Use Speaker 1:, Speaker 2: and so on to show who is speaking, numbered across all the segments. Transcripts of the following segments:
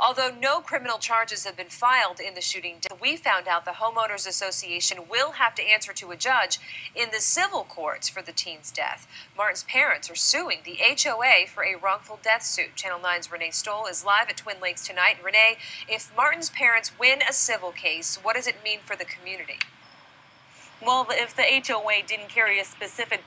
Speaker 1: Although no criminal charges have been filed in the shooting, we found out the Homeowners Association will have to answer to a judge in the civil courts for the teen's death. Martin's parents are suing the HOA for a wrongful death suit. Channel 9's Renee Stoll is live at Twin Lakes tonight. Renee, if Martin's parents win a civil case, what does it mean for the community?
Speaker 2: Well, if the HOA didn't carry a specific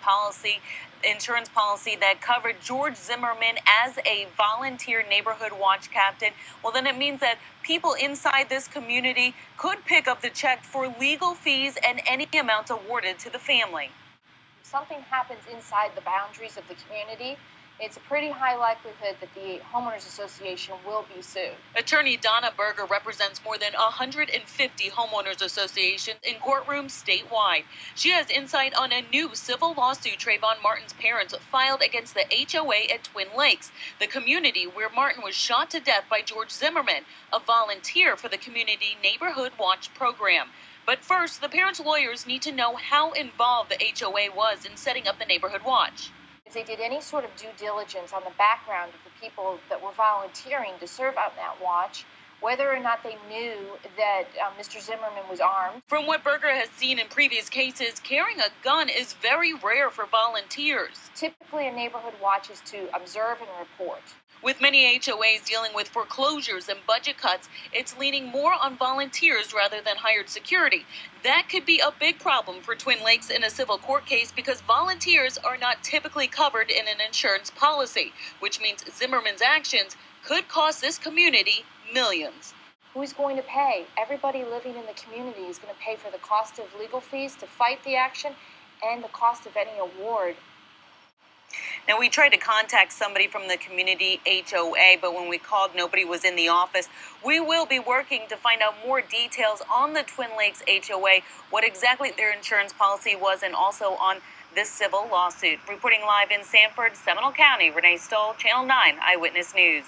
Speaker 2: insurance policy that covered George Zimmerman as a volunteer neighborhood watch captain, well, then it means that people inside this community could pick up the check for legal fees and any amount awarded to the family.
Speaker 3: If something happens inside the boundaries of the community, it's a pretty high likelihood that the Homeowners Association will be sued.
Speaker 2: Attorney Donna Berger represents more than 150 homeowners associations in courtrooms statewide. She has insight on a new civil lawsuit Trayvon Martin's parents filed against the HOA at Twin Lakes, the community where Martin was shot to death by George Zimmerman, a volunteer for the Community Neighborhood Watch program. But first, the parents' lawyers need to know how involved the HOA was in setting up the Neighborhood Watch.
Speaker 3: If they did any sort of due diligence on the background of the people that were volunteering to serve on that watch, whether or not they knew that Mr. Zimmerman was armed.
Speaker 2: From what Berger has seen in previous cases, carrying a gun is very rare for volunteers.
Speaker 3: Typically, a neighborhood watch is to observe and report.
Speaker 2: With many HOAs dealing with foreclosures and budget cuts, it's leaning more on volunteers rather than hired security. That could be a big problem for Twin Lakes in a civil court case because volunteers are not typically covered in an insurance policy, which means Zimmerman's actions could cost this community millions.
Speaker 3: Who's going to pay? Everybody living in the community is going to pay for the cost of legal fees to fight the action and the cost of any award.
Speaker 2: Now, we tried to contact somebody from the community HOA, but when we called, nobody was in the office. We will be working to find out more details on the Twin Lakes HOA, what exactly their insurance policy was, and also on this civil lawsuit. Reporting live in Sanford, Seminole County, Renee Stoll, Channel 9 Eyewitness News.